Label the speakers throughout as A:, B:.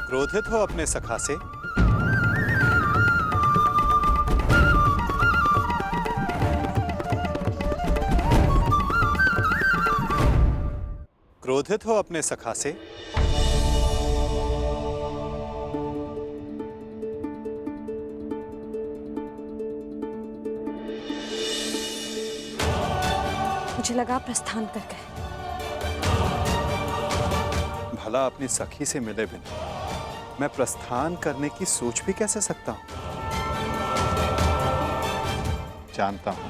A: क्रोधित हो अपने सखा से? क्रोधित हो अपने सखा से?
B: मुझे लगा प्रस्थान कर गए।
A: भला अपनी सखी से मिले बिना मैं प्रस्थान करने की सोच भी कैसे सकता हूं? जानता हूं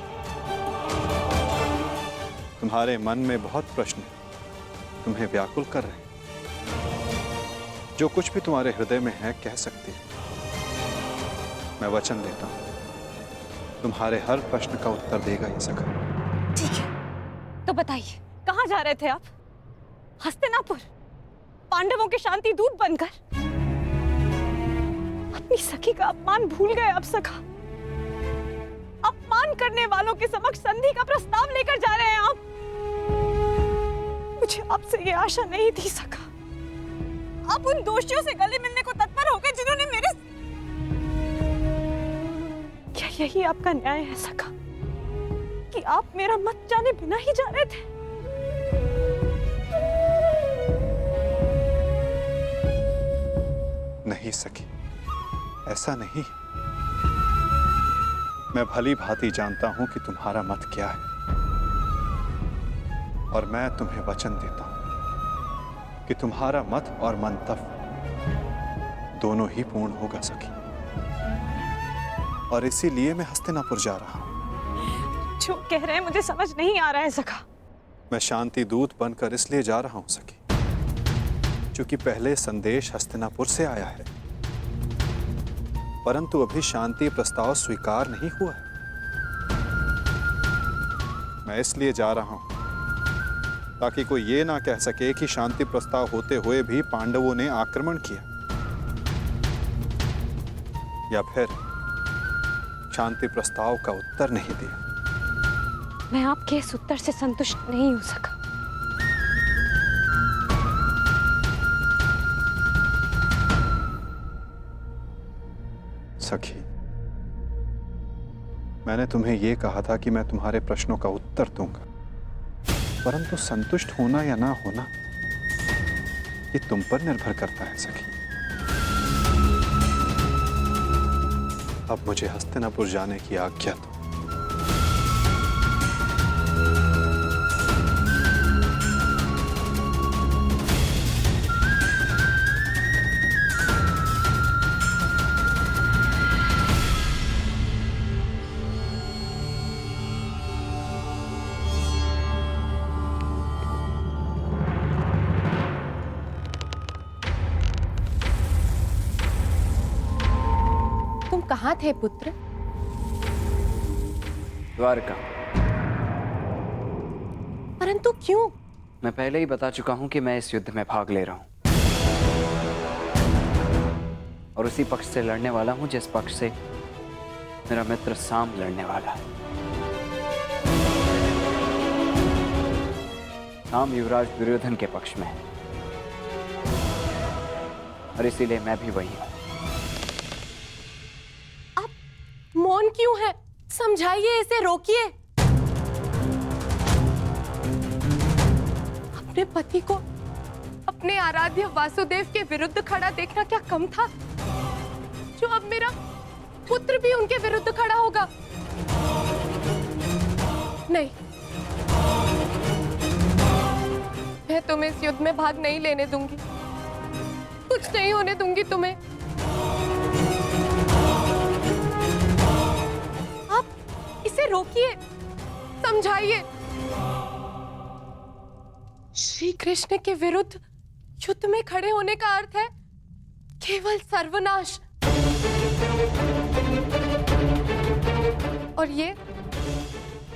A: तुम्हारे मन में बहुत प्रश्न तुम्हें व्याकुल कर रहे हैं। जो कुछ भी तुम्हारे हृदय में है कह सकती हो। मैं वचन देता हूं तुम्हारे हर प्रश्न का उत्तर देगा ये सखा।
B: ठीक है, तो बताइए कहां जा रहे थे आप? हस्तिनापुर, पांडवों के शांति दूत बनकर? अपनी सखी का अपमान भूल गए आप सखा? अपमान करने वालों के समक्ष संधि का प्रस्ताव लेकर जा रहे हैं आप? मुझे आपसे ये आशा नहीं थी सखा। आप उन दोषियों से गले मिलने को तत्पर हो गए जिन्होंने मेरे... क्या यही आपका न्याय है सखा कि आप मेरा मत जाने बिना ही जा रहे थे?
A: नहीं सखी, ऐसा नहीं। मैं भली भांति जानता हूं कि तुम्हारा मत क्या है, और मैं तुम्हें वचन देता हूं कि तुम्हारा मत और मंतव्य दोनों ही पूर्ण होगा सखी। और इसीलिए मैं हस्तिनापुर जा रहा हूं।
B: जो कह रहे हैं मुझे समझ नहीं आ रहा है सखा।
A: मैं शांति दूत बनकर इसलिए जा रहा हूं सखी क्योंकि पहले संदेश हस्तिनापुर से आया है, परंतु अभी शांति प्रस्ताव स्वीकार नहीं हुआ है। मैं इसलिए जा रहा हूं ताकि कोई ये ना कह सके कि शांति प्रस्ताव होते हुए भी पांडवों ने आक्रमण किया, या फिर शांति प्रस्ताव का उत्तर नहीं दिया।
B: मैं आपके इस उत्तर से संतुष्ट नहीं हो सका।
A: सखी, मैंने तुम्हें यह कहा था कि मैं तुम्हारे प्रश्नों का उत्तर दूंगा, परंतु संतुष्ट होना या ना होना ये तुम पर निर्भर करता है सखी। अब मुझे हस्तिनापुर जाने की आज्ञा दो।
C: तुम कहाँ थे पुत्र?
D: द्वारका।
C: परंतु क्यों?
D: मैं पहले ही बता चुका हूं कि मैं इस युद्ध में भाग ले रहा हूं, और उसी पक्ष से लड़ने वाला हूं जिस पक्ष से मेरा मित्र साम लड़ने वाला है। साम युवराज दुर्योधन के पक्ष में है, और इसीलिए मैं भी वही हूं।
C: मौन क्यों है? समझाइए, इसे रोकिए। अपने पति को अपने आराध्य वासुदेव के विरुद्ध खड़ा देखना क्या कम था, जो अब मेरा पुत्र भी उनके विरुद्ध खड़ा होगा? नहीं, मैं तुम्हें इस युद्ध में भाग नहीं लेने दूंगी। कुछ नहीं होने दूंगी तुम्हें। इसे रोकिए, समझाइए। श्री कृष्ण के विरुद्ध युद्ध में खड़े होने का अर्थ है केवल सर्वनाश, और ये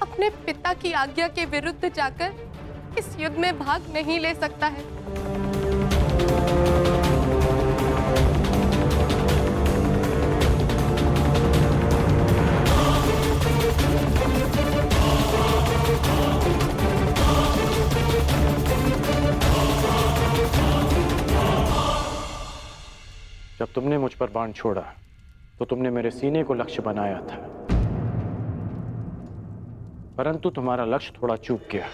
C: अपने पिता की आज्ञा के विरुद्ध जाकर इस युद्ध में भाग नहीं ले सकता है।
E: जब तुमने मुझ पर बाण छोड़ा तो तुमने मेरे सीने को लक्ष्य बनाया था, परंतु तुम्हारा लक्ष्य थोड़ा चूक गया।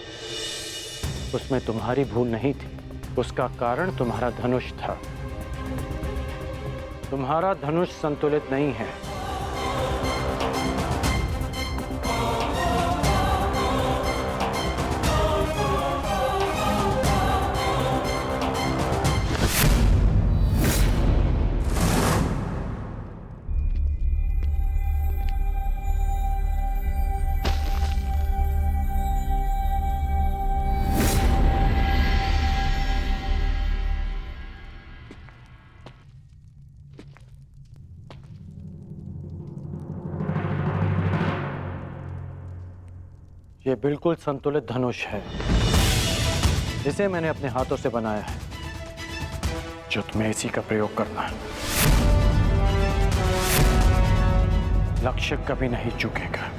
E: उसमें तुम्हारी भूल नहीं थी, उसका कारण तुम्हारा धनुष था। तुम्हारा धनुष संतुलित नहीं है। ये बिल्कुल संतुलित धनुष है, इसे मैंने अपने हाथों से बनाया है, जो तुम्हें इसी का प्रयोग करना है। लक्ष्य कभी नहीं चूकेगा।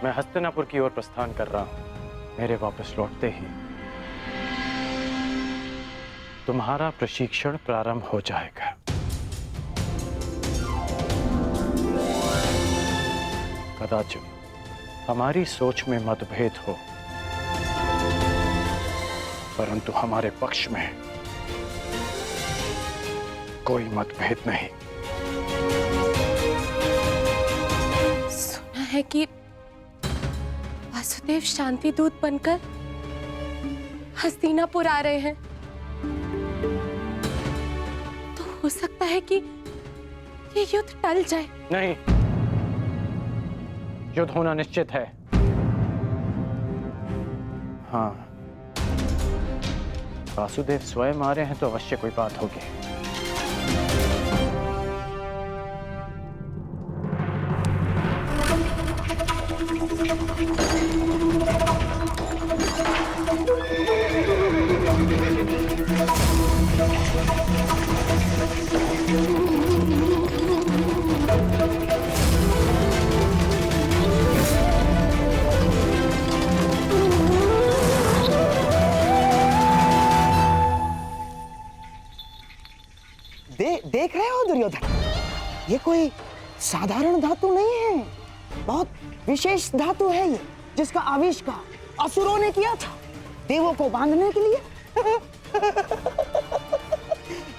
E: मैं हस्तिनापुर की ओर प्रस्थान कर रहा हूं। मेरे वापस लौटते ही तुम्हारा प्रशिक्षण प्रारंभ हो जाएगा। कदाचित हमारी सोच में मतभेद हो, परंतु हमारे पक्ष में कोई मतभेद नहीं।
C: सुना है कि वासुदेव शांति दूत बनकर हस्तिनापुर आ रहे हैं, तो हो सकता है कि ये युद्ध टल जाए।
E: नहीं, युद्ध होना निश्चित है। हाँ, वासुदेव स्वयं आ रहे हैं तो अवश्य कोई बात होगी।
F: देख रहे हो दुर्योधन, ये कोई साधारण धातु नहीं है, बहुत विशेष धातु है ये, जिसका आविष्कार असुरों ने किया था देवों को बांधने के लिए।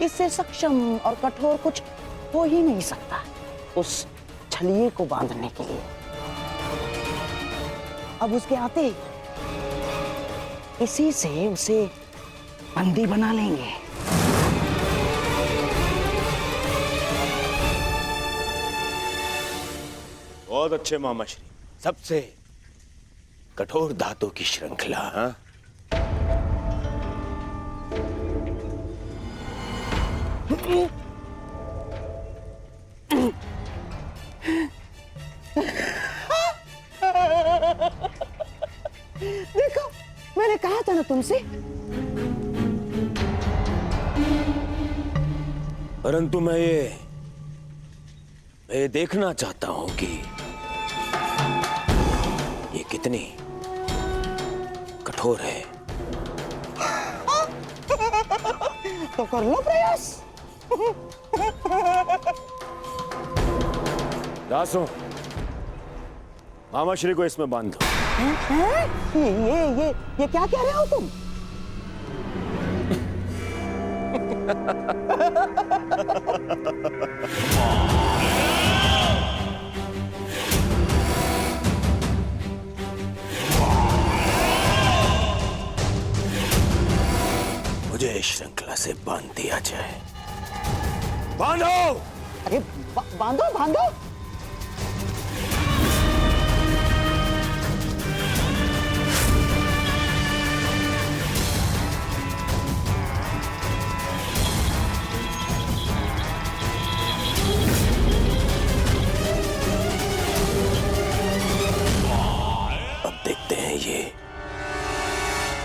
F: इससे सक्षम और कठोर कुछ हो ही नहीं सकता उस छलिए को बांधने के लिए। अब उसके आते इसी से उसे बंदी बना लेंगे।
G: बहुत अच्छे मामाश्री, सबसे कठोर धातु की श्रृंखला। हाँ?
F: देखो, मैंने कहा था ना तुमसे।
G: परंतु मैं ये देखना चाहता हूं कि ये कितनी कठोर है।
F: तो कर लो प्रयास।
G: दासों, मामाश्री को इसमें बांध दो।
F: ये क्या कह रहे हो तुम?
G: मुझे इस श्रृंखला से बांध दिया जाए। बांधो!
F: अरे बांधो बांधो।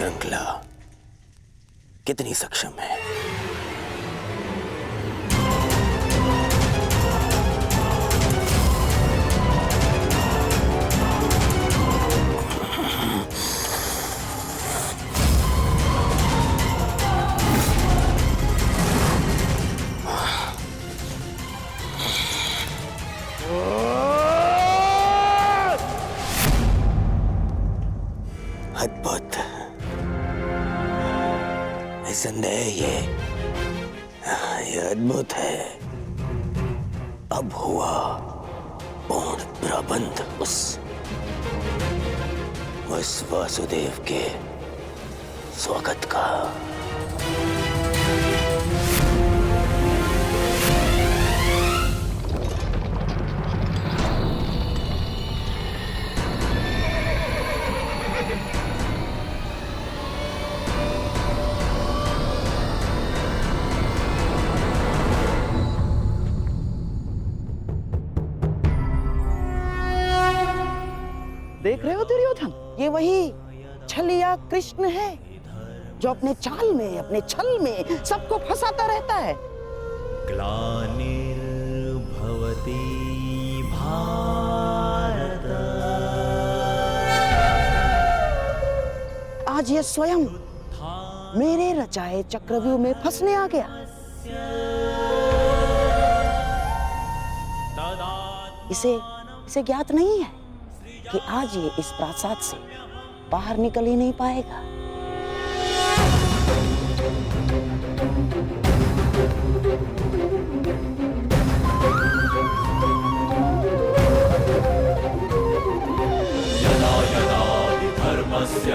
G: श्रृंखला कितनी सक्षम है। अद्भुत, निसंदेह ये अद्भुत है। अब हुआ पूर्ण प्रबंध उस वासुदेव के स्वागत का।
F: देख रहे हो दुर्योधन, ये वही छलिया कृष्ण है जो अपने चाल में, अपने छल में सबको फंसाता रहता है।
H: ग्लानिर्भवति भारत।
F: आज ये स्वयं मेरे रचाए चक्रव्यूह में फंसने आ गया। इसे ज्ञात नहीं है कि आज ये इस प्रासाद से बाहर निकल ही नहीं पाएगा।
H: यदा यदा धर्मस्य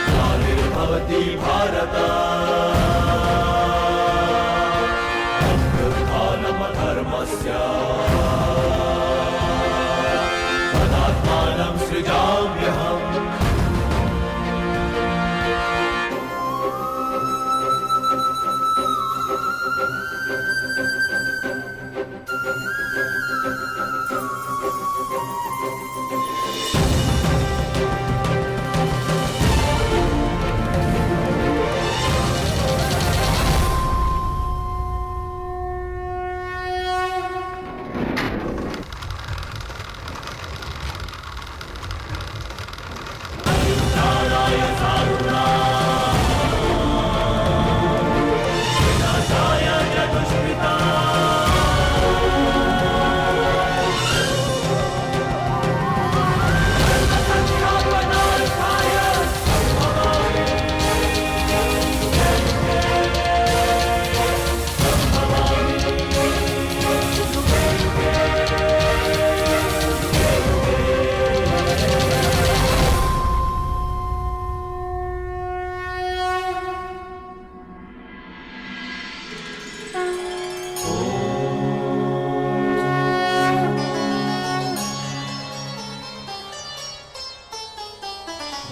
H: ग्लानिर्भवति भारत अभ्युत्थानम् अधर्मस्य तदात्मानं सृजाम्यहम्।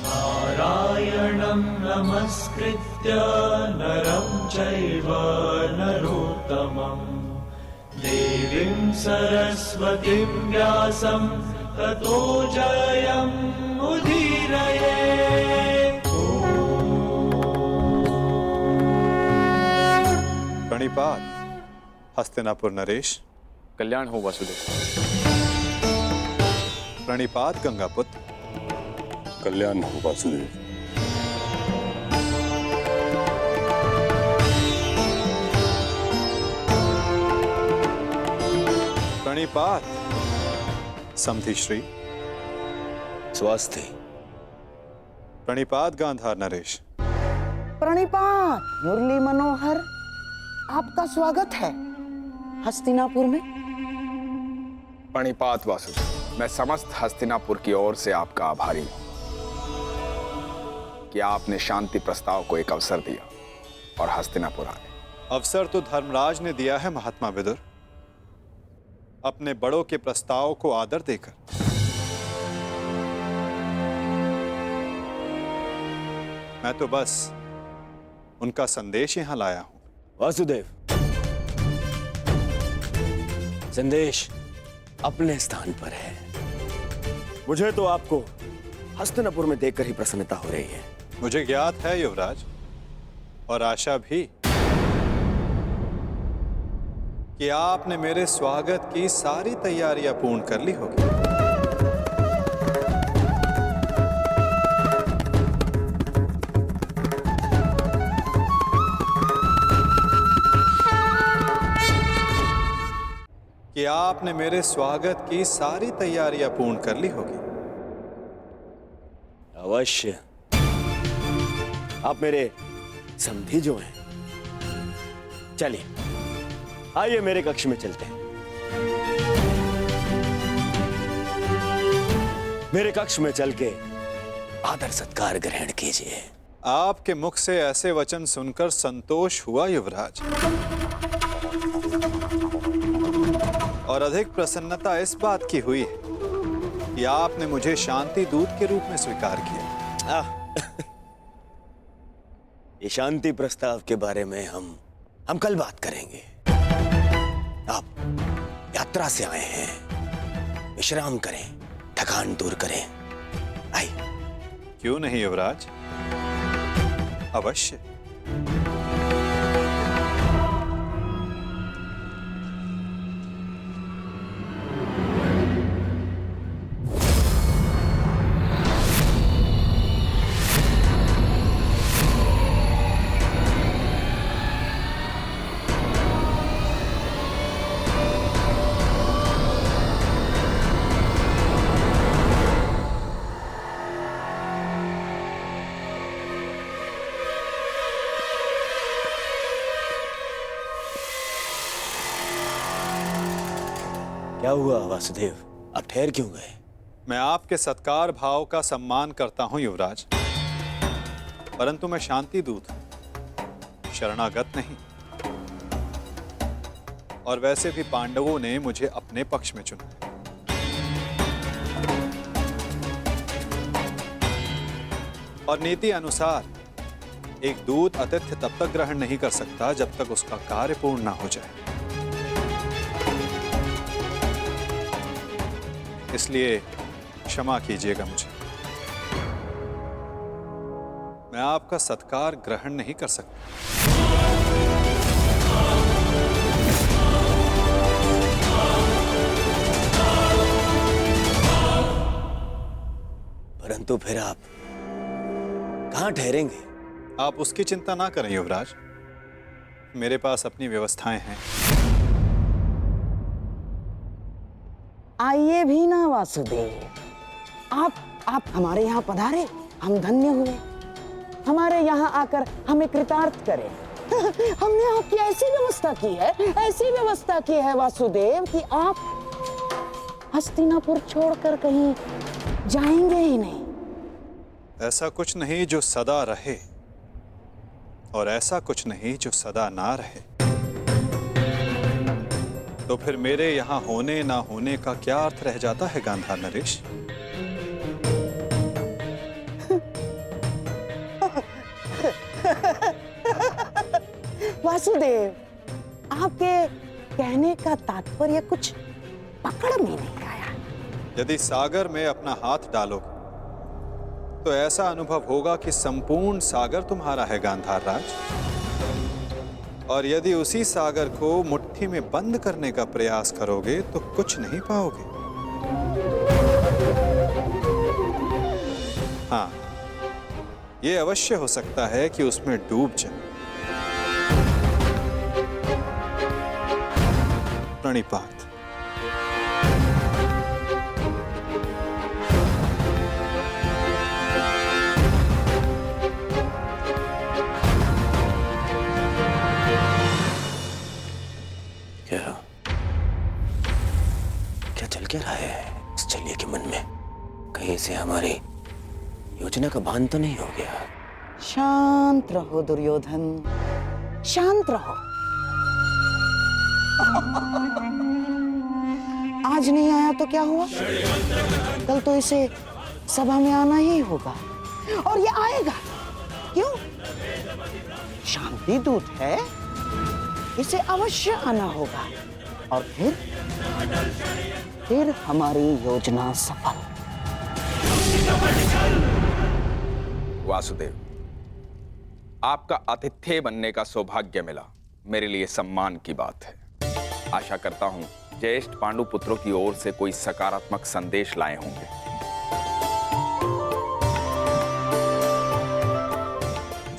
H: नारायणं नमस्कृत्य नरं चैव नरोत्तमं देवीं सरस्वतीं व्यासं ततो जयमुदीरये।
A: प्रणिपात हस्तिनापुर नरेश।
D: कल्याण हो वासुदेव।
A: प्रणिपात गंगापुत्र।
I: कल्याण हो वासुदेव।
A: प्रणिपात समधि श्री।
G: स्वास्थ्य।
A: प्रणिपात गांधार नरेश।
F: प्रणिपात मुरली मनोहर, आपका स्वागत है हस्तिनापुर में।
J: प्रणिपात वासुदेव, मैं समस्त हस्तिनापुर की ओर से आपका आभारी हूं कि आपने शांति प्रस्ताव को एक अवसर दिया और हस्तिनापुर आए।
A: अवसर तो धर्मराज ने दिया है महात्मा विदुर, अपने बड़ों के प्रस्ताव को आदर देकर। मैं तो बस उनका संदेश यहां लाया हूं।
G: वासुदेव, संदेश अपने स्थान पर है। मुझे तो आपको हस्तिनापुर में देखकर ही प्रसन्नता हो रही है।
A: मुझे ज्ञात है युवराज, और आशा भी, कि आपने मेरे स्वागत की सारी तैयारियां पूर्ण कर ली होगी। कि आपने मेरे स्वागत की सारी तैयारियां पूर्ण कर ली होगी।
G: अवश्य। आप मेरे समधी जो हैं। चलिए, आइए मेरे कक्ष में चलते हैं। मेरे कक्ष में चल के आदर सत्कार ग्रहण कीजिए।
A: आपके मुख से ऐसे वचन सुनकर संतोष हुआ युवराज, और अधिक प्रसन्नता इस बात की हुई है कि आपने मुझे शांति दूत के रूप में स्वीकार किया।
G: ये शांति प्रस्ताव के बारे में हम कल बात करेंगे। आप यात्रा से आए हैं, विश्राम करें, थकान दूर करें। आइए।
A: क्यों नहीं युवराज, अवश्य।
G: क्या हुआ वासुदेव, आप ठहर क्यों गए?
A: मैं आपके सत्कार भाव का सम्मान करता हूं युवराज, परंतु मैं शांति दूत हूं, शरणागत नहीं। और वैसे भी पांडवों ने मुझे अपने पक्ष में चुना। और नीति अनुसार एक दूत आतिथ्य तब तक ग्रहण नहीं कर सकता जब तक उसका कार्य पूर्ण ना हो जाए। इसलिए क्षमा कीजिएगा मुझे, मैं आपका सत्कार ग्रहण नहीं कर सकता।
G: परंतु फिर आप कहां ठहरेंगे?
A: आप उसकी चिंता ना करें युवराज, मेरे पास अपनी व्यवस्थाएं हैं।
F: आइए भी ना वासुदेव, आप हमारे यहाँ पधारे, हम धन्य हुए। हमारे यहाँ आकर हमें कृतार्थ करें। हमने आपकी ऐसी व्यवस्था की है वासुदेव कि आप हस्तिनापुर छोड़कर कहीं जाएंगे ही नहीं।
A: ऐसा कुछ नहीं जो सदा रहे, और ऐसा कुछ नहीं जो सदा ना रहे। तो फिर मेरे यहाँ होने ना होने का क्या अर्थ रह जाता है गांधार नरेश?
F: वासुदेव, आपके कहने का तात्पर्य कुछ पकड़ में नहीं आया।
A: यदि सागर में अपना हाथ डालोगे तो ऐसा अनुभव होगा कि संपूर्ण सागर तुम्हारा है गांधार राज। और यदि उसी सागर को मुट्ठी में बंद करने का प्रयास करोगे तो कुछ नहीं पाओगे। हाँ, यह अवश्य हो सकता है कि उसमें डूब जाए। प्रणिपात।
G: क्या चल क्या रहा है इस चलिए के मन में? कहीं से हमारी योजना का भान तो नहीं हो गया?
F: शांत रहो दुर्योधन, शांत रहो। आज नहीं आया तो क्या हुआ, कल तो इसे सभा में आना ही होगा, और ये आएगा। क्यों? शांति दूत है, इसे अवश्य आना होगा, और फिर हमारी योजना सफल।
J: वासुदेव, आपका आतिथ्य बनने का सौभाग्य मिला, मेरे लिए सम्मान की बात है। आशा करता हूं ज्येष्ठ पांडु पुत्रों की ओर से कोई सकारात्मक संदेश लाए होंगे।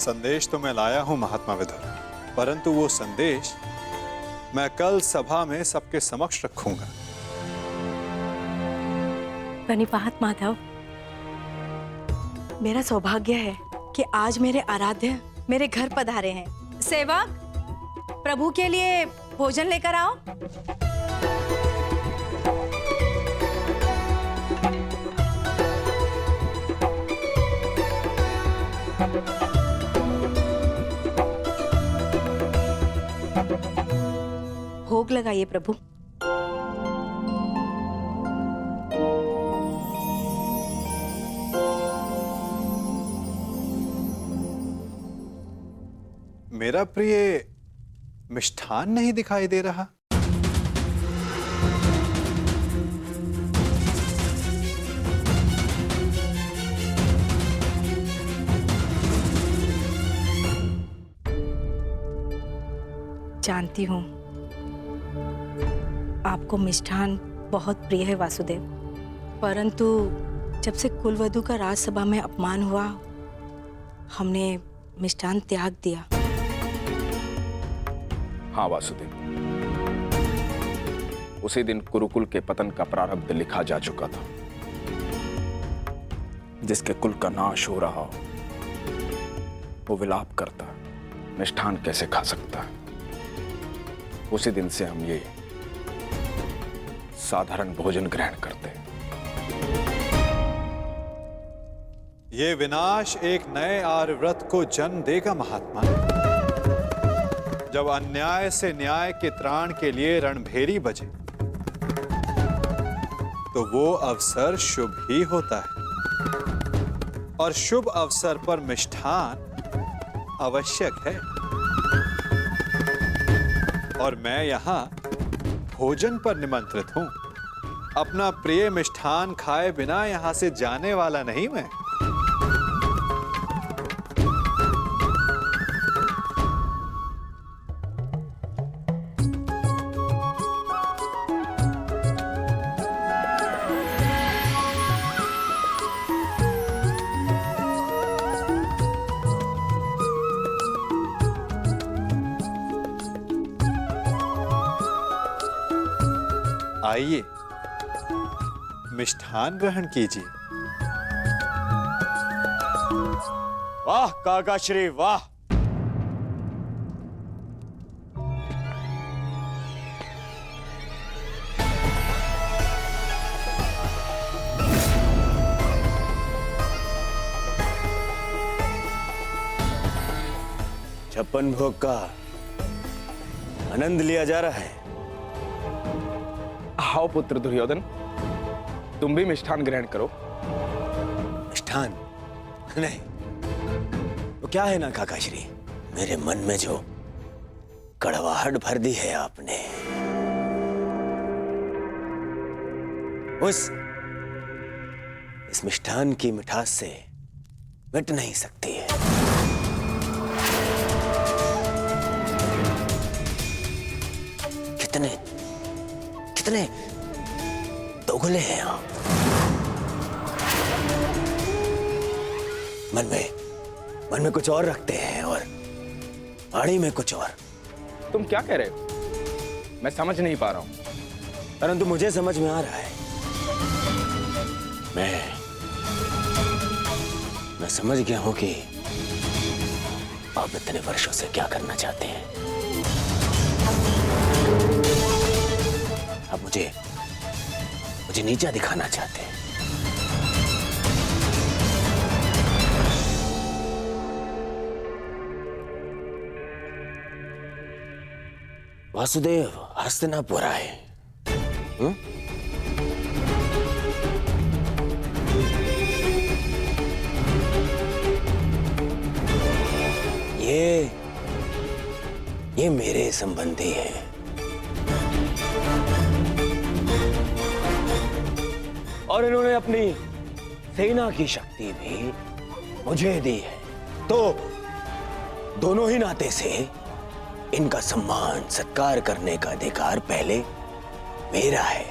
A: संदेश तो मैं लाया हूं महात्मा विदुर, परंतु वो संदेश मैं कल सभा में सबके समक्ष रखूंगा।
K: प्रणिपात माधव, मेरा सौभाग्य है कि आज मेरे आराध्य मेरे घर पधारे हैं। सेवक, प्रभु के लिए भोजन लेकर आओ। भोग लगाइए प्रभु।
A: मेरा प्रिय मिष्ठान नहीं दिखाई दे रहा।
K: जानती हूँ आपको मिष्ठान बहुत प्रिय है वासुदेव, परंतु जब से कुलवधू का राजसभा में अपमान हुआ, हमने मिष्ठान त्याग दिया।
J: हाँ वासुदेव, उसी दिन कुरुकुल के पतन का प्रारब्ध लिखा जा चुका था। जिसके कुल का नाश हो रहा हो वो विलाप करता, मिष्ठान कैसे खा सकता है। उसी दिन से हम ये साधारण भोजन ग्रहण करते हैं।
A: ये विनाश एक नए आर्यव्रत को जन्म देगा महात्मा। जब अन्याय से न्याय के त्राण के लिए रणभेरी बजे तो वो अवसर शुभ ही होता है, और शुभ अवसर पर मिष्ठान आवश्यक है। और मैं यहां भोजन पर निमंत्रित हूं। अपना प्रिय मिष्ठान खाए बिना यहां से जाने वाला नहीं मैं। आइए, मिष्ठान ग्रहण कीजिए।
L: वाह काका श्री वाह। छप्पन भोग का आनंद लिया जा रहा है।
J: आओ पुत्र दुर्योधन, तुम भी मिष्ठान ग्रहण करो।
G: मिष्ठान नहीं, वो क्या है ना काकाश्री, मेरे मन में जो कड़वाहट भर दी है आपने, इस मिष्ठान की मिठास से मिट नहीं सकती है। कितने कितने दोगले हैं आप। मन में कुछ और रखते हैं और वाणी में कुछ और।
J: तुम क्या कह रहे हो? मैं समझ नहीं पा रहा हूं।
G: परंतु मुझे समझ में आ रहा है। मैं समझ गया हूं कि आप इतने वर्षों से क्या करना चाहते हैं। आप मुझे नीचा दिखाना चाहते हैं। वासुदेव हस्तिनापुर आए। ये मेरे संबंधी हैं। और इन्होंने सेना की शक्ति भी मुझे दी है, तो दोनों ही नाते से इनका सम्मान सत्कार करने का अधिकार पहले मेरा है।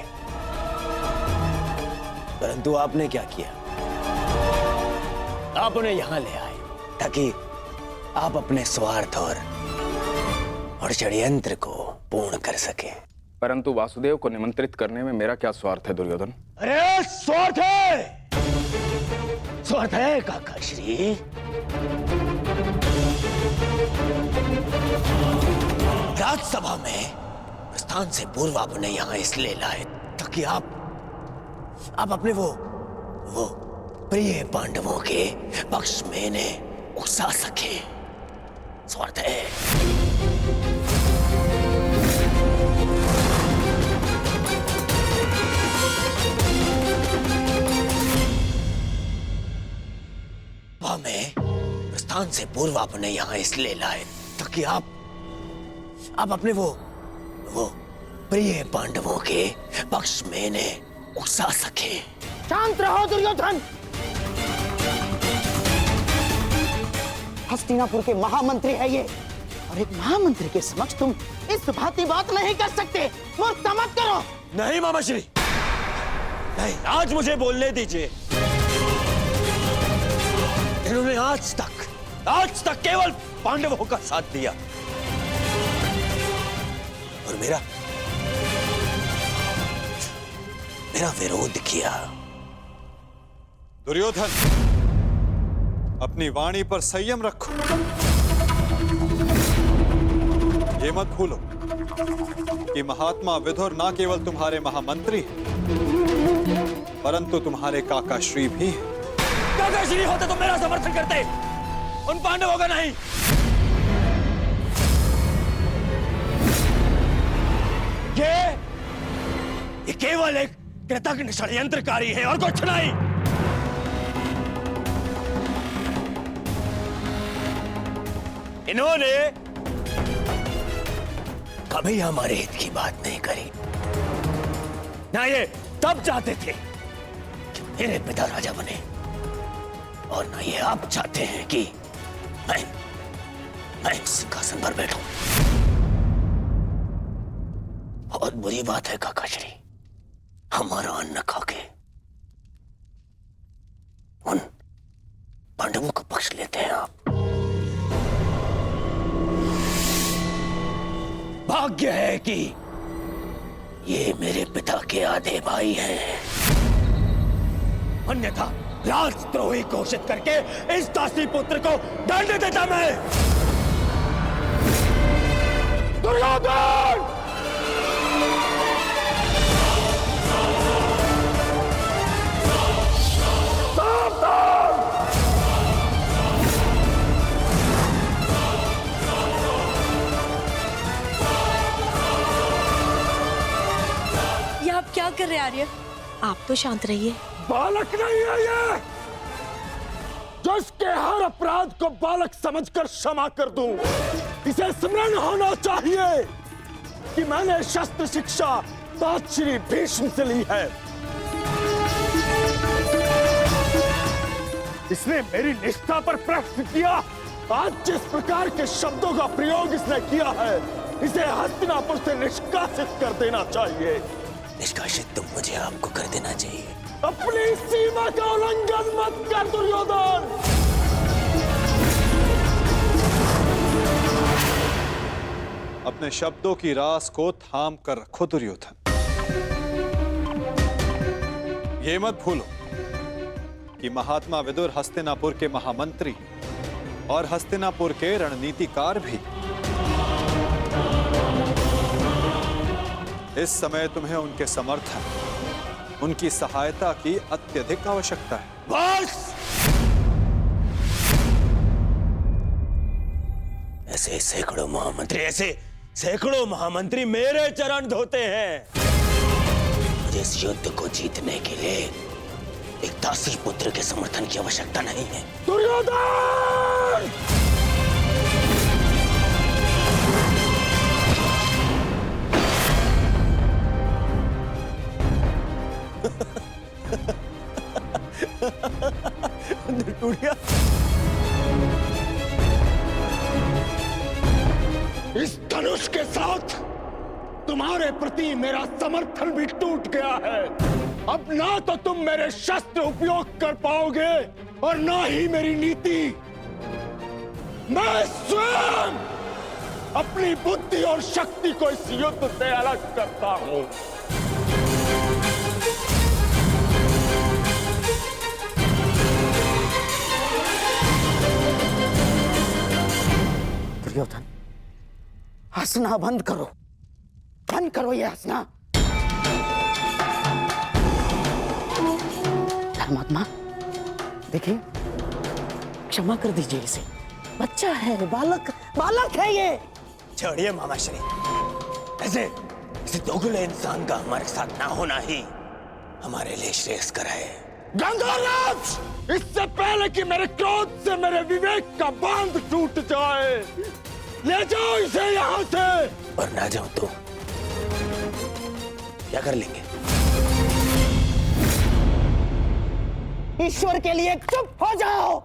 G: परंतु आपने क्या किया? आप उन्हें यहां ले आए ताकि आप अपने स्वार्थ और षड्यंत्र को पूर्ण कर सके।
J: परंतु वासुदेव को निमंत्रित करने में मेरा क्या स्वार्थ है दुर्योधन?
G: अरे स्वार्थ है, स्वार्थ है काका श्री। राज्यसभा में प्रस्थान से पूर्व आपने यहां इसलिए लाए ताकि आप अपने वो प्रिय पांडवों के पक्ष में इन्हें उकसा सके। स्वार्थ है। में प्रस्थान से पूर्व आपने यहां इसलिए लाए ताकि आप अपने वो प्रिय पांडवों के पक्ष में इन्हें उकसा सके।
F: शांत रहो दुर्योधन। हस्तिनापुर के महामंत्री है ये, और एक महामंत्री के समक्ष तुम इस भांति बात नहीं कर सकते। मूर्खता मत करो।
L: नहीं मामा श्री, नहीं, आज मुझे बोलने दीजिए। इन्होंने आज तक केवल पांडवों का साथ दिया और मेरा विरोध किया।
A: दुर्योधन, अपनी वाणी पर संयम रखो। ये मत भूलो कि महात्मा विदुर न केवल तुम्हारे महामंत्री परंतु तुम्हारे काका श्री भी हैं।
L: काका श्री होते तो मेरा समर्थन करते, उन पांडवों का नहीं। ये केवल एक कृतज्ञ षड्यंत्रकारी है और कुछ नहीं। इन्होंने कभी हमारे हित की बात नहीं करी। ना ये तब चाहते थे कि मेरे पिता राजा बने, और ना ये आप चाहते हैं कि मैं सिंहासन पर बैठूं। बहुत बुरी बात है काका श्री, हमारा अन्न खाके उन पांडवों का पक्ष लेते हैं आप। भाग्य है कि ये मेरे पिता के आधे भाई हैं, अन्यथा राजद्रोही घोषित करके इस दासी पुत्र को दंड देता मैं। दुर्योधन!
K: ये आप क्या कर रहे हैं आर्य? आप तो शांत रहिए।
L: बालक नहीं है ये, जो इसके हर अपराध को बालक समझकर क्षमा कर दूं। इसे स्मरण होना चाहिए कि मैंने शस्त्र शिक्षा तात श्री भीष्म से ली है। इसने मेरी निष्ठा पर प्रश्न किया। आज जिस प्रकार के शब्दों का प्रयोग इसने किया है, इसे हस्तिनापुर से निष्कासित कर देना चाहिए।
G: निष्कासित तो मुझे आपको कर देना चाहिए।
L: अपनी सीमा का उल्लंघन मत कर दुर्योधन।
A: अपने शब्दों की रास को थाम कर रखो दुर्योधन। ये मत भूलो कि महात्मा विदुर हस्तिनापुर के महामंत्री और हस्तिनापुर के रणनीतिकार भी। इस समय तुम्हें उनके समर्थन, उनकी सहायता की अत्यधिक आवश्यकता है।
G: बस! ऐसे सैकड़ों महामंत्री मेरे चरण धोते हैं। मुझे इस युद्ध को जीतने के लिए एक दासी पुत्र के समर्थन की आवश्यकता नहीं है।
L: दुर्योधन!
G: टूट गया।
L: इस धनुष के साथ तुम्हारे प्रति मेरा समर्थन भी टूट गया है। अब ना तो तुम मेरे शस्त्र उपयोग कर पाओगे और ना ही मेरी नीति। मैं स्वयं अपनी बुद्धि और शक्ति को इस युद्ध से अलग करता हूं।
F: दुर्योधन, हंसना बंद करो, बंद करो ये हंसना। धर्मात्मा, देखिए, क्षमा कर दीजिए इसे। बच्चा है, बालक है ये।
G: छोड़िए मामाश्री, ऐसे दोगले इंसान का हमारे साथ ना होना ही हमारे लिए श्रेयस्कर है।
L: गंगाराज, इससे पहले कि मेरे क्रोध से मेरे विवेक का बांध टूट जाए, ले जाओ इसे यहाँ से।
G: और ना जाओ तो क्या कर लेंगे?
F: ईश्वर के लिए चुप हो जाओ।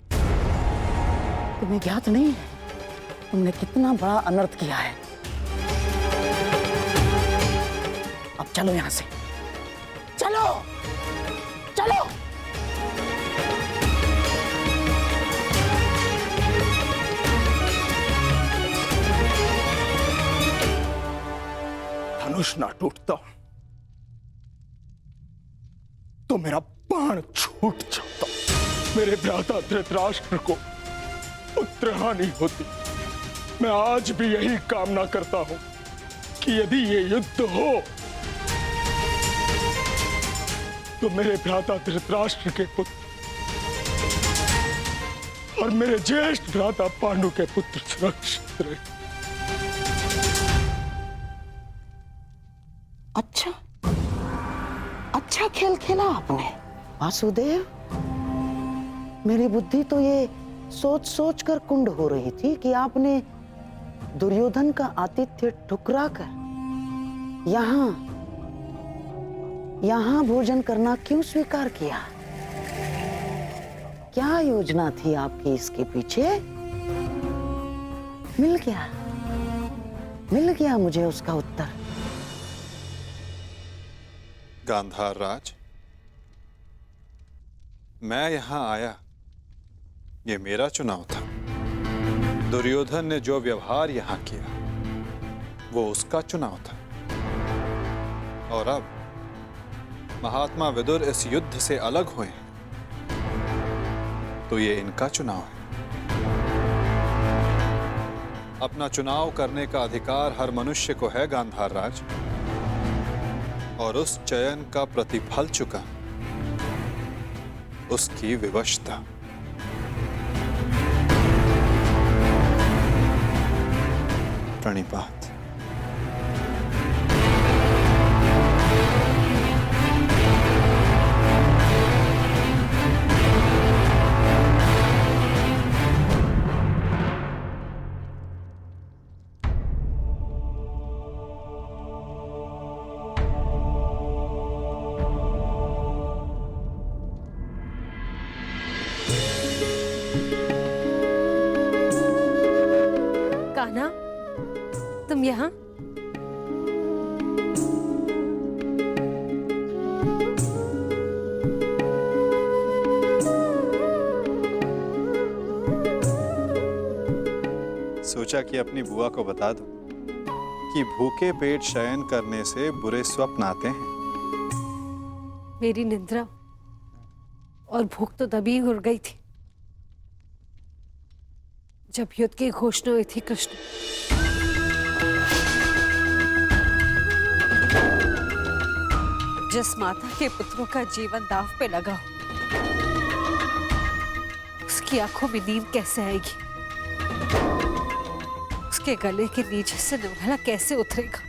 F: तुम्हें ज्ञात नहीं है तुमने कितना बड़ा अनर्थ किया है। अब चलो यहां से, चलो चलो।
L: धनुष ना टूटता तो मेरा बाण छूट जाता। मेरे भ्राता धृतराष्ट्र को पुत्र हानि होती। मैं आज भी यही कामना करता हूं कि यदि ये युद्ध हो तो मेरे भ्राता धृतराष्ट्र के पुत्र और मेरे ज्येष्ठ भ्राता पांडु के पुत्र सुरक्षित रहे।
F: अच्छा खेल खेला आपने वासुदेव। मेरी बुद्धि तो ये सोच सोच कर कुंड हो रही थी कि आपने दुर्योधन का आतिथ्य ठुकरा कर यहां भोजन करना क्यों स्वीकार किया। क्या योजना थी आपकी इसके पीछे? मिल गया मुझे उसका उत्तर।
A: गांधार राज, मैं यहां आया, ये मेरा चुनाव था। दुर्योधन ने जो व्यवहार यहां किया वो उसका चुनाव था। और अब महात्मा विदुर इस युद्ध से अलग हुए हैं तो ये इनका चुनाव है। अपना चुनाव करने का अधिकार हर मनुष्य को है गांधार राज, और उस चयन का प्रतिफल चुका उसकी विवशता। प्रणिपात।
C: कान्हा, तुम यहाँ?
A: सोचा कि अपनी बुआ को बता दूं कि भूखे पेट शयन करने से बुरे स्वप्न आते हैं।
C: मेरी निद्रा और भूख तो तभी उड़ गई थी जब युद्ध की घोषणा हुई थी। कृष्ण,
B: जिस माता के पुत्रों का जीवन दांव पे लगा हो, उसकी आंखों में नींद कैसे आएगी? उसके गले के नीचे से निर्मला कैसे उतरेगा?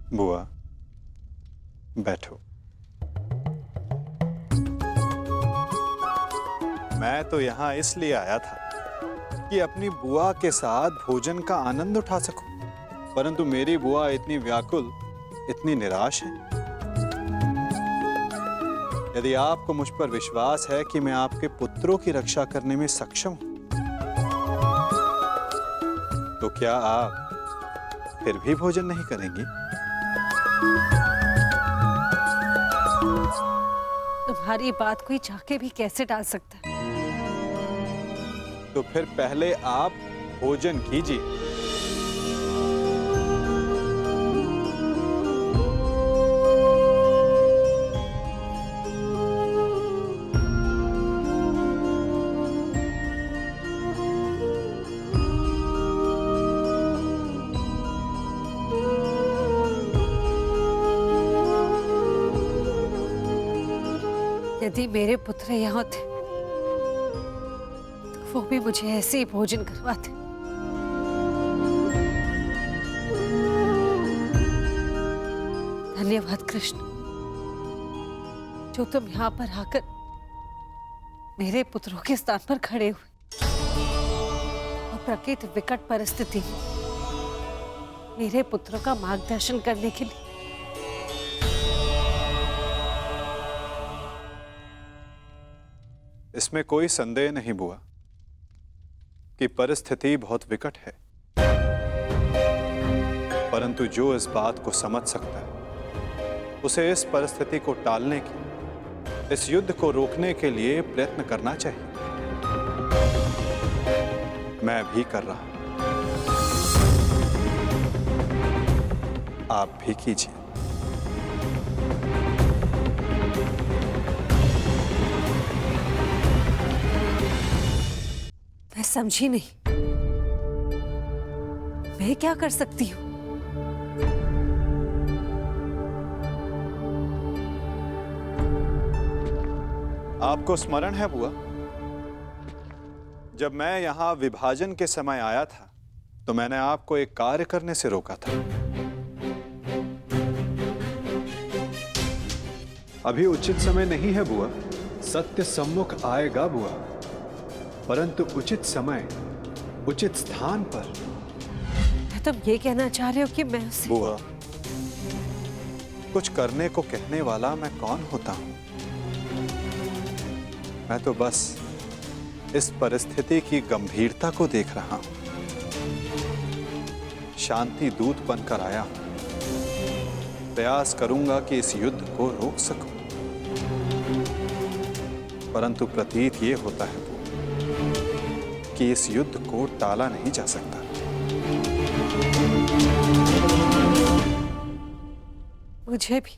A: बुआ, बैठो। मैं तो यहां इसलिए आया था कि अपनी बुआ के साथ भोजन का आनंद उठा सकूं। परंतु मेरी बुआ इतनी व्याकुल, इतनी निराश है। यदि आपको मुझ पर विश्वास है कि मैं आपके पुत्रों की रक्षा करने में सक्षम हूं, तो क्या आप फिर भी भोजन नहीं करेंगी?
B: तुम्हारी बात कोई जाके भी कैसे टाल सकता है?
A: तो फिर पहले आप भोजन कीजिए।
B: यदि मेरे पुत्र यहाँ होते तो वो भी मुझे ऐसे ही भोजन करवाते। धन्यवाद कृष्ण, जो तुम यहाँ पर आकर मेरे पुत्रों के स्थान पर खड़े हुए और प्रकृत विकट परिस्थिति में मेरे पुत्रों का मार्गदर्शन करने के लिए।
A: इसमें कोई संदेह नहीं बुआ कि परिस्थिति बहुत विकट है, परंतु जो इस बात को समझ सकता है उसे इस परिस्थिति को टालने के, इस युद्ध को रोकने के लिए प्रयत्न करना चाहिए। मैं भी कर रहा हूं, आप भी कीजिए।
B: मैं समझी नहीं, मैं क्या कर सकती हूँ?
A: आपको स्मरण है बुआ, जब मैं यहां विभाजन के समय आया था तो मैंने आपको एक कार्य करने से रोका था। अभी उचित समय नहीं है बुआ, सत्य सम्मुख आएगा बुआ, परंतु उचित समय, उचित स्थान पर।
B: तुम ये कहना चाह रहे हो कि मैं उसे...
A: बुआ, कुछ करने को कहने वाला मैं कौन होता हूं? मैं तो बस इस परिस्थिति की गंभीरता को देख रहा हूं। शांति दूत बनकर आया हूं, प्रयास करूंगा कि इस युद्ध को रोक सकूं, परंतु प्रतीत ये होता है कि इस युद्ध को टाला नहीं जा सकता।
B: मुझे भी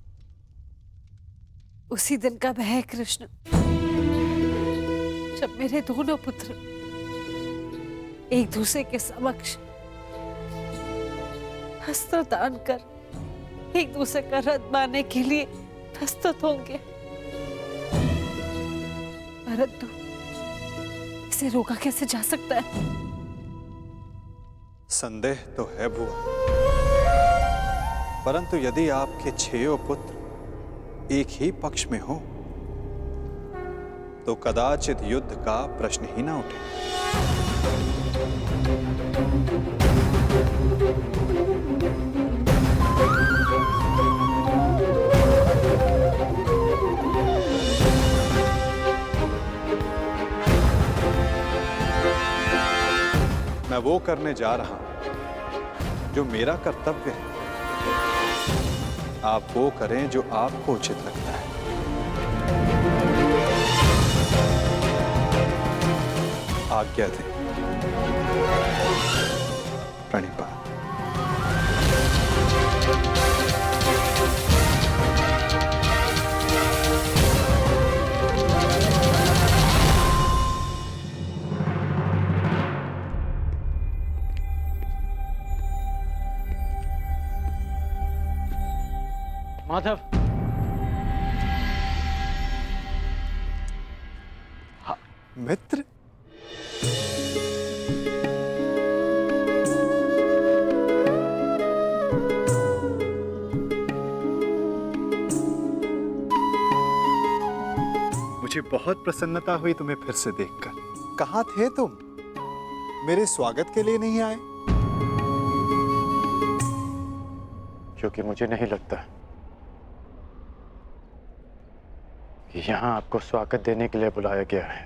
B: उसी दिन का भय है कृष्ण, जब मेरे दोनों पुत्र एक दूसरे के समक्ष अस्त्र दान कर एक दूसरे का रथ बांधने के लिए प्रस्तुत होंगे, परंतु इसे रोका कैसे जा सकता है?
A: संदेह तो है बुआ, परंतु यदि आपके 6 पुत्र एक ही पक्ष में हो तो कदाचित युद्ध का प्रश्न ही ना उठे। मैं वो करने जा रहा हूं जो मेरा कर्तव्य है, आप वो करें जो आपको उचित लगता है। आज्ञा दें। प्रणिपात।
E: माधव,
A: मित्र, मुझे बहुत प्रसन्नता हुई तुम्हें फिर से देखकर। कहाँ थे तुम? मेरे स्वागत के लिए नहीं आए?
E: क्योंकि मुझे नहीं लगता कि यहाँ आपको स्वागत देने के लिए बुलाया गया है।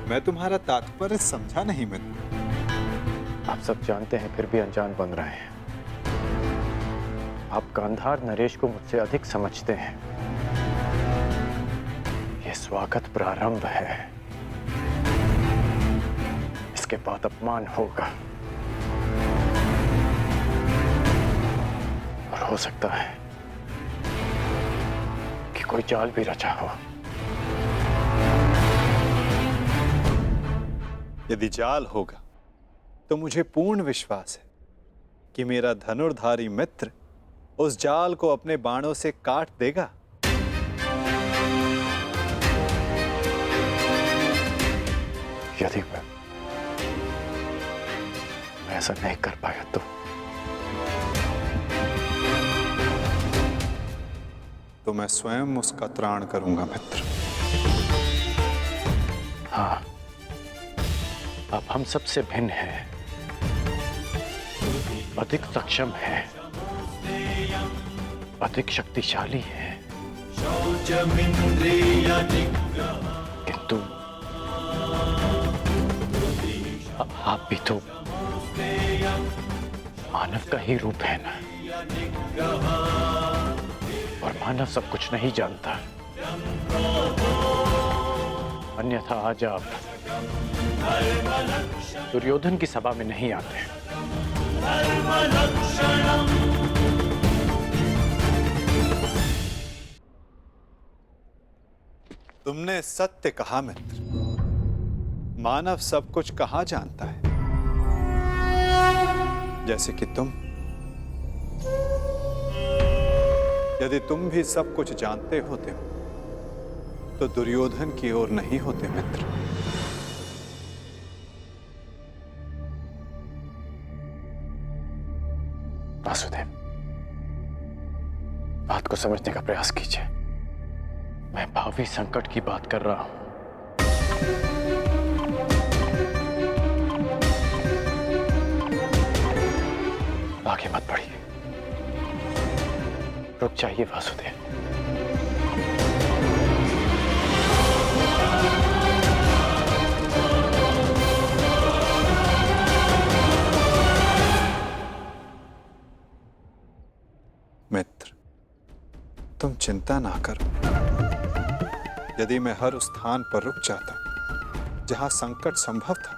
A: मैं तुम्हारा तात्पर्य समझा नहीं मित्र।
E: आप सब जानते हैं फिर भी अनजान बन रहे हैं। आप गांधार नरेश को मुझसे अधिक समझते हैं। ये स्वागत प्रारंभ है, इसके बाद अपमान होगा और हो सकता है कि कोई चाल भी रचा हो।
A: यदि जाल होगा तो मुझे पूर्ण विश्वास है कि मेरा धनुर्धारी मित्र उस जाल को अपने बाणों से काट देगा।
E: यदि मैं ऐसा नहीं कर पाया
A: तो मैं स्वयं उसका त्राण करूंगा मित्र।
E: हाँ, आप हम सबसे भिन्न हैं, अधिक सक्षम हैं, अधिक शक्तिशाली हैं, किंतु आप भी तो मानव का ही रूप है ना, और मानव सब कुछ नहीं जानता। अन्यथा आज आप दुर्योधन की सभा में नहीं आते।
A: तुमने सत्य कहा मित्र। मानव सब कुछ कहाँ जानता है? जैसे कि तुम। यदि तुम भी सब कुछ जानते होते तो दुर्योधन की ओर नहीं होते मित्र।
E: वासुदेव, बात को समझने का प्रयास कीजिए। मैं भावी संकट की बात कर रहा हूं। आगे मत बढ़िए, रुक जाइए वासुदेव।
A: मित्र, तुम चिंता ना करो। यदि मैं हर उस स्थान पर रुक जाता जहां संकट संभव था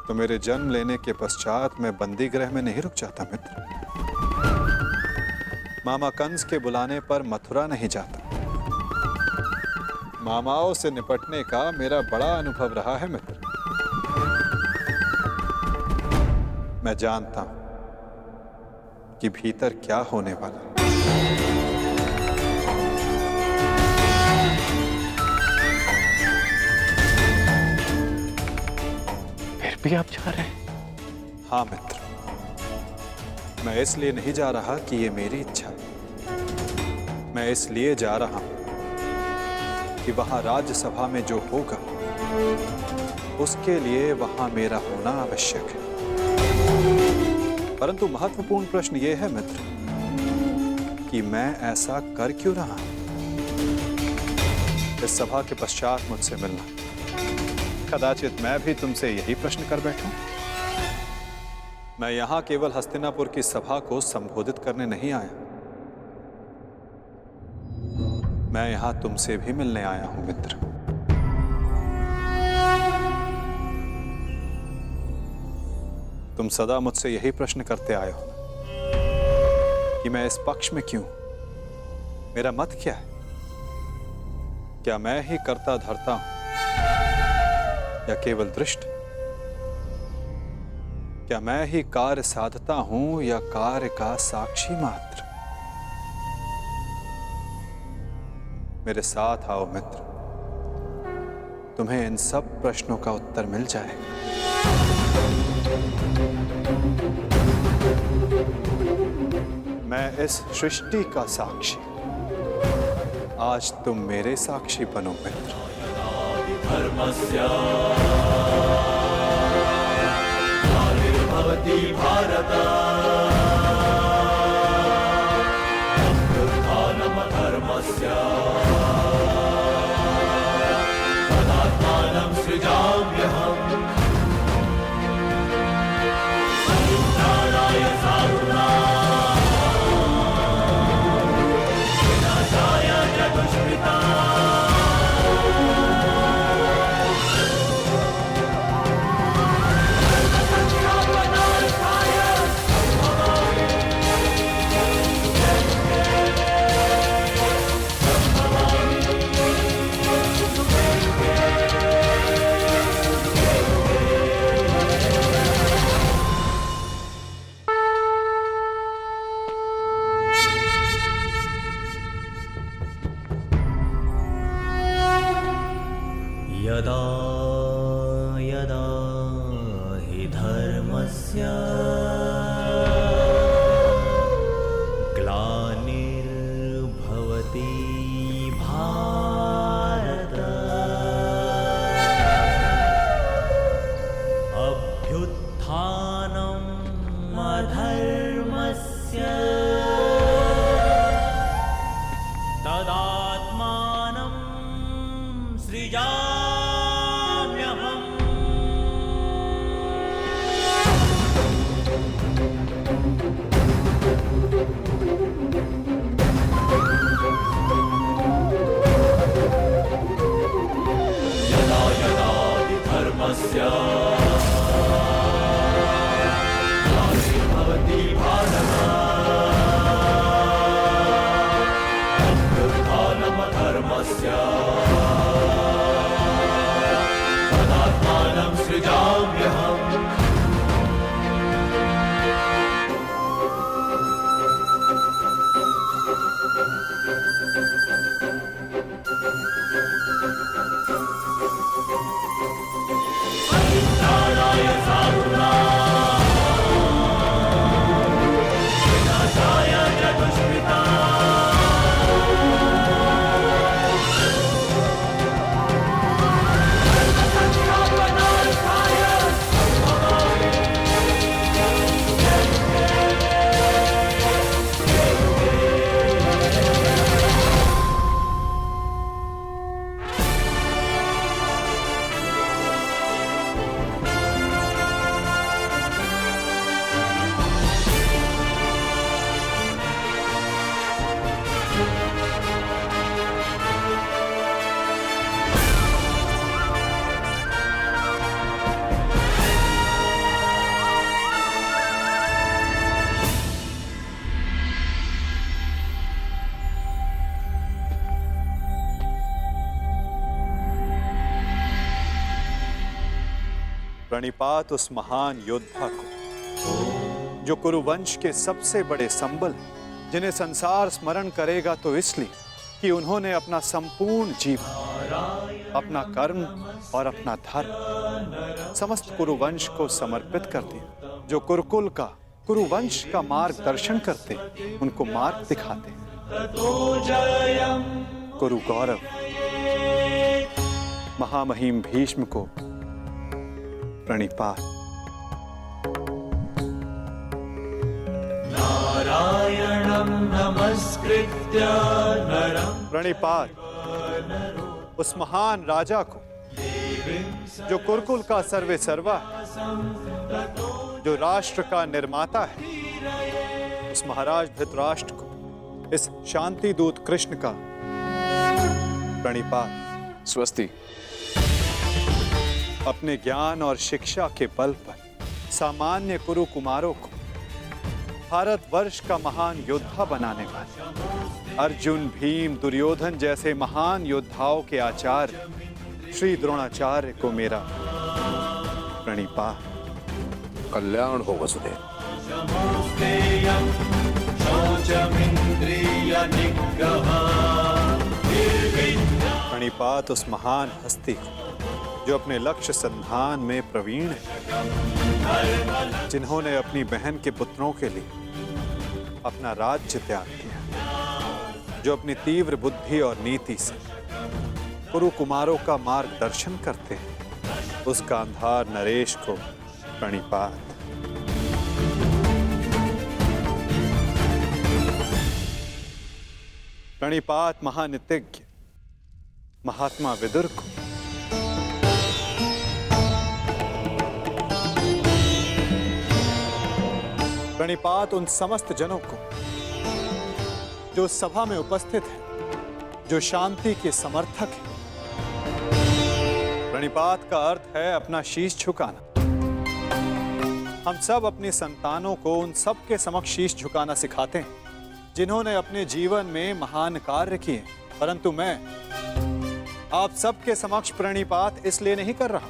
A: तो मेरे जन्म लेने के पश्चात मैं बंदी गृह में नहीं रुक जाता मित्र। मामा कंस के बुलाने पर मथुरा नहीं जाता। मामाओं से निपटने का मेरा बड़ा अनुभव रहा है मित्र। मैं जानता हूं कि भीतर क्या होने वाला है।
E: फिर भी आप जा रहे हैं?
A: हाँ मित्र, मैं इसलिए नहीं जा रहा कि ये मेरी इच्छा है। मैं इसलिए जा रहा हूं कि वहां राज्यसभा में जो होगा उसके लिए वहां मेरा होना आवश्यक है। परंतु महत्वपूर्ण प्रश्न यह है मित्र कि मैं ऐसा कर क्यों रहा हूं? इस सभा के पश्चात मुझसे मिलना, कदाचित मैं भी तुमसे यही प्रश्न कर बैठूं। मैं यहां केवल हस्तिनापुर की सभा को संबोधित करने नहीं आया। मैं यहां तुमसे भी मिलने आया हूं मित्र। तुम सदा मुझसे यही प्रश्न करते आए हो कि मैं इस पक्ष में क्यों? मेरा मत क्या है? क्या मैं ही कर्ता धर्ता हूं या केवल दृष्ट? क्या मैं ही कार्य साधता हूं या कार्य का साक्षी मात्र? मेरे साथ आओ मित्र, तुम्हें इन सब प्रश्नों का उत्तर मिल जाएगा। मैं इस सृष्टि का साक्षी, आज तुम मेरे साक्षी बनो मित्र।
H: भवति भारत अभ्युत्थानम् अधर्मस्य तदात्मानं सृजाम्यहम् परित्राणाय साधूनां विनाशाय च दुष्कृताम् यदा यदा हि धर्मस्य ग्लानिर्भवति भारत अभ्युत्थानम् अधर्मस्य तदात्मानं सृजाम्यहम् यदा यदा हि धर्मस्य ग्लानिर्भवति भारत अभ्युत्थानम् अधर्मस्य तदात्मानं सृजाम्यहम् परित्राणाय साधूनां विनाशाय च
A: प्रणिपात उस महान योद्धा को जो कुरुवंश के सबसे बड़े संबल हैं, जिन्हें संसार स्मरण करेगा तो इसलिए कि उन्होंने अपना संपूर्ण जीवन, अपना कर्म और अपना धर्म समस्त कुरुवंश को समर्पित कर दिया। जो कुरुकुल का, कुरुवंश का मार्गदर्शन करते, उनको मार्ग दिखाते। कुरु गौरव महामहिम भीष्म को प्रणिपात।
H: नारायणं नमस्कृत्य नरं
A: प्रणिपात उस महान राजा को जो कुरुकुल का सर्वे सर्वा है, जो राष्ट्र का निर्माता है, उस महाराज धृतराष्ट्र को, इस शांति दूत कृष्ण का प्रणिपात।
J: स्वस्ति।
A: अपने ज्ञान और शिक्षा के बल पर सामान्य कुरु कुमारों को भारतवर्ष का महान योद्धा बनाने वाले अर्जुन, भीम, दुर्योधन जैसे महान योद्धाओं के आचार्य श्री द्रोणाचार्य को मेरा प्रणिपात।
I: कल्याण हो वसुदेव।
A: प्रणिपात उस महान हस्ती को जो अपने लक्ष्य संधान में प्रवीण है, जिन्होंने अपनी बहन के पुत्रों के लिए अपना राज्य त्याग किया, जो अपनी तीव्र बुद्धि और नीति से कुरु कुमारों का मार्गदर्शन करते हैं, उस गांधार नरेश को प्रणिपात। प्रणिपात महानितिज्ञ महात्मा विदुर को, प्रणिपात उन समस्त जनों को जो सभा में उपस्थित हैं, जो शांति के समर्थक हैं। प्रणिपात का अर्थ है अपना शीश झुकाना। हम सब अपनी संतानों को उन सब के समक्ष शीश झुकाना सिखाते हैं जिन्होंने अपने जीवन में महान कार्य किए, परंतु मैं आप सबके समक्ष प्रणिपात इसलिए नहीं कर रहा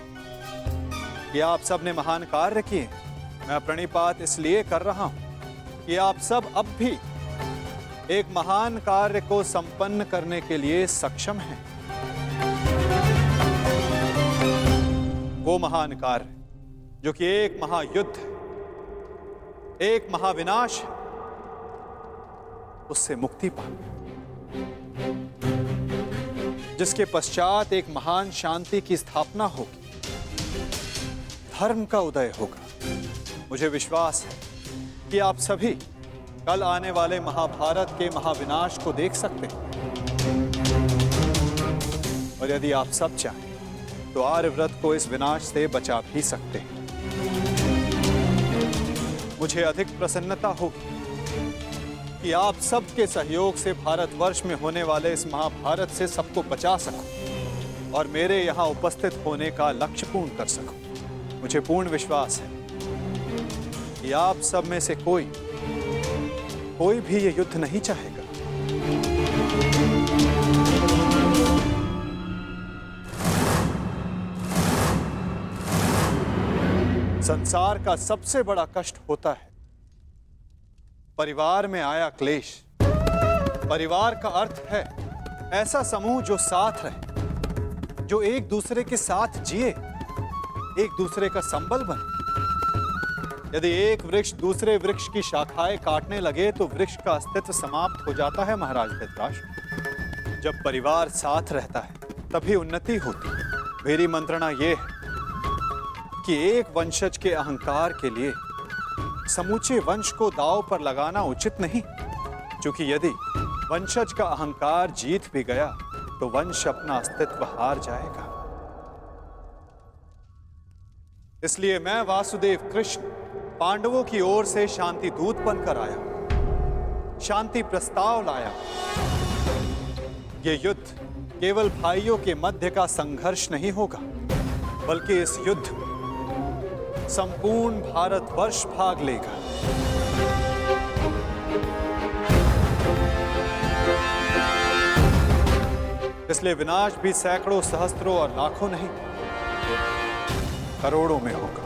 A: कि आप सब ने महान कार्य किए। मैं प्रणिपात इसलिए कर रहा हूं कि आप सब अब भी एक महान कार्य को संपन्न करने के लिए सक्षम हैं। वो महान कार्य जो कि एक महायुद्ध, एक महाविनाश है, उससे मुक्ति पाना, जिसके पश्चात एक महान शांति की स्थापना होगी, धर्म का उदय होगा। मुझे विश्वास है कि आप सभी कल आने वाले महाभारत के महाविनाश को देख सकते हैं, और यदि आप सब चाहें तो आर्यव्रत को इस विनाश से बचा भी सकते हैं। मुझे अधिक प्रसन्नता होगी कि आप सबके सहयोग से भारतवर्ष में होने वाले इस महाभारत से सबको बचा सकूं और मेरे यहाँ उपस्थित होने का लक्ष्य पूर्ण कर सकूं। मुझे पूर्ण विश्वास है कि आप सब में से कोई भी ये युद्ध नहीं चाहेगा। संसार का सबसे बड़ा कष्ट होता है परिवार में आया क्लेश। परिवार का अर्थ है ऐसा समूह जो साथ रहे, जो एक दूसरे के साथ जिए, एक दूसरे का संबल बने। यदि एक वृक्ष दूसरे वृक्ष की शाखाएं काटने लगे तो वृक्ष का अस्तित्व समाप्त हो जाता है। महाराज धृतराष्ट्र, जब परिवार साथ रहता है तभी उन्नति होती है। मेरी मंत्रणा यह है कि एक वंशज के अहंकार के लिए समूचे वंश को दांव पर लगाना उचित नहीं, क्योंकि यदि वंशज का अहंकार जीत भी गया तो वंश अपना अस्तित्व हार जाएगा। इसलिए मैं वासुदेव कृष्ण पांडवों की ओर से शांति दूत बनकर आया, शांति प्रस्ताव लाया। ये युद्ध केवल भाइयों के मध्य का संघर्ष नहीं होगा, बल्कि इस युद्ध में संपूर्ण भारतवर्ष भाग लेगा। इसलिए विनाश भी सैकड़ों, सहस्त्रों और लाखों नहीं, करोड़ों में होगा।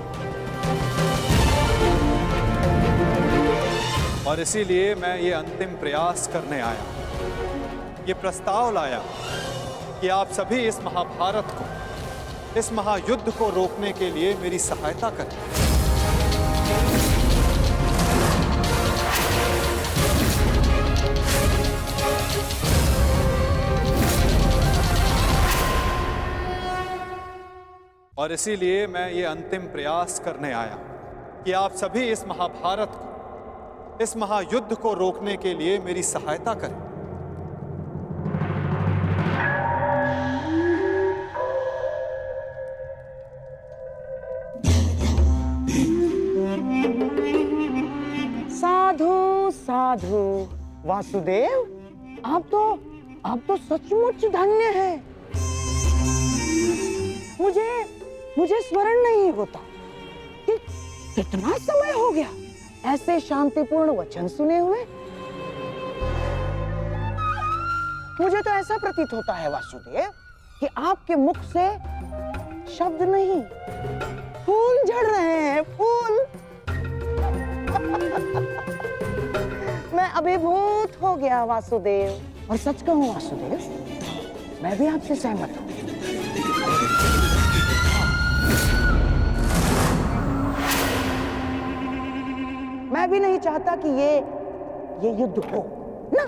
A: और इसीलिए मैं ये अंतिम प्रयास करने आया, ये प्रस्ताव लाया कि आप सभी इस महाभारत को, इस महायुद्ध को रोकने के लिए मेरी सहायता करें। और इसीलिए मैं ये अंतिम प्रयास करने आया कि आप सभी इस महाभारत को, इस महायुद्ध को रोकने के लिए मेरी सहायता करें।
F: साधु साधु वासुदेव, आप तो सचमुच धन्य हैं। मुझे स्मरण नहीं होता कि कितना समय हो गया ऐसे शांतिपूर्ण वचन सुने हुए। मुझे तो ऐसा प्रतीत होता है वासुदेव कि आपके मुख से शब्द नहीं, फूल झड़ रहे हैं, फूल। मैं अभिभूत हो गया वासुदेव, और सच कहूं वासुदेव, मैं भी आपसे सहमत हूं। मैं भी नहीं चाहता कि ये युद्ध हो ना।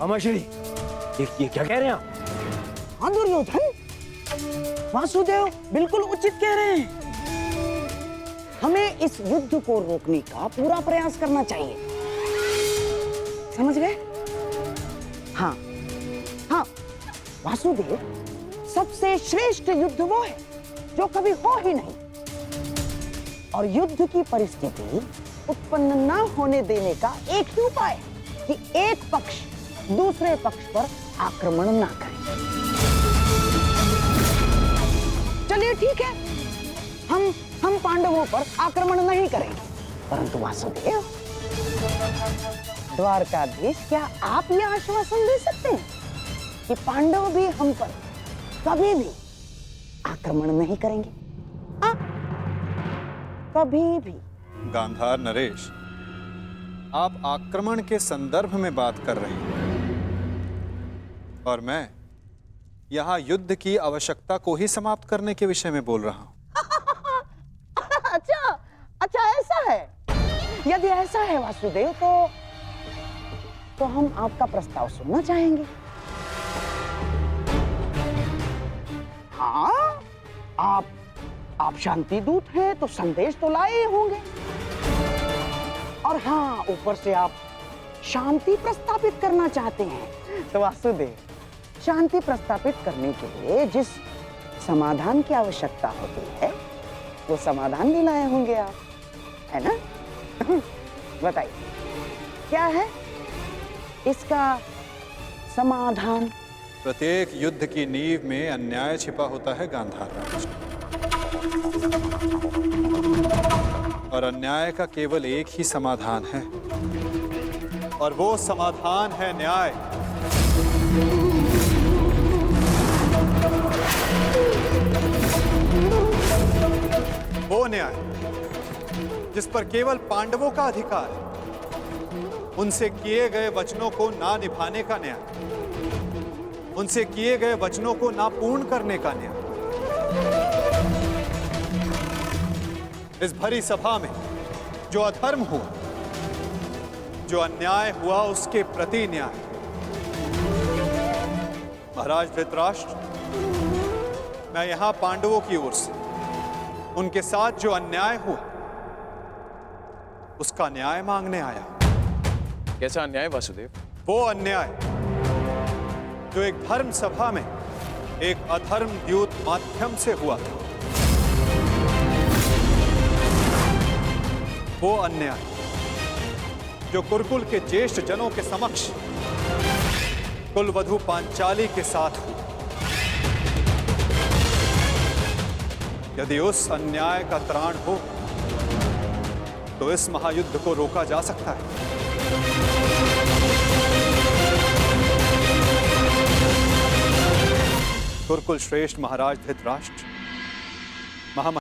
L: अमाशरी, ये क्या कह रहे हैं आप?
F: हाँ दुर्योधन, वासुदेव बिल्कुल उचित कह रहे हैं। हमें इस युद्ध को रोकने का पूरा प्रयास करना चाहिए, समझ गए? हाँ हाँ वासुदेव, सबसे श्रेष्ठ युद्ध वो है जो कभी हो ही नहीं, और युद्ध की परिस्थिति उत्पन्न न होने देने का एक ही उपाय है कि एक पक्ष दूसरे पक्ष पर आक्रमण ना करे। चलिए ठीक है, हम पांडवों पर आक्रमण नहीं करेंगे, परंतु वासुदेव, द्वारकाधीश, क्या आप यह आश्वासन दे सकते हैं कि पांडव भी हम पर कभी भी आक्रमण नहीं करेंगे? कभी भी।
A: गांधार नरेश, आप आक्रमण के संदर्भ में बात कर रहे हैं और मैं यहां युद्ध की आवश्यकता को ही समाप्त करने के विषय में बोल रहा हूं।
F: अच्छा ऐसा है। यदि ऐसा है वासुदेव, तो हम आपका प्रस्ताव सुनना चाहेंगे। हाँ, आप शांति दूत हैं तो संदेश तो लाए होंगे, और हाँ, ऊपर से आप शांति प्रस्तापित करना चाहते हैं। तो वासुदेव, शांति प्रस्तापित करने के लिए जिस समाधान की आवश्यकता होती है वो समाधान भी लाए होंगे आप, है ना? बताइए क्या है इसका समाधान?
A: प्रत्येक युद्ध की नींव में अन्याय छिपा होता है गांधार राज, और अन्याय का केवल एक ही समाधान है, और वो समाधान है न्याय। वो न्याय जिस पर केवल पांडवों का अधिकार है, उनसे किए गए वचनों को ना निभाने का न्याय, उनसे किए गए वचनों को ना पूर्ण करने का न्याय। इस भरी सभा में जो अधर्म हुआ, जो अन्याय हुआ, उसके प्रति न्याय। महाराज धृतराष्ट्र, मैं यहां पांडवों की ओर से उनके साथ जो अन्याय हुआ उसका न्याय मांगने आया।
J: कैसा अन्याय वासुदेव?
A: वो अन्याय जो एक धर्म सभा में एक अधर्म द्यूत माध्यम से हुआ था। वो अन्याय जो कुरुकुल के ज्येष्ठ जनों के समक्ष कुलवधू पांचाली के साथ हुआ। यदि उस अन्याय का त्राण हो तो इस महायुद्ध को रोका जा सकता है। कुरुकुल श्रेष्ठ महाराज धृतराष्ट्र,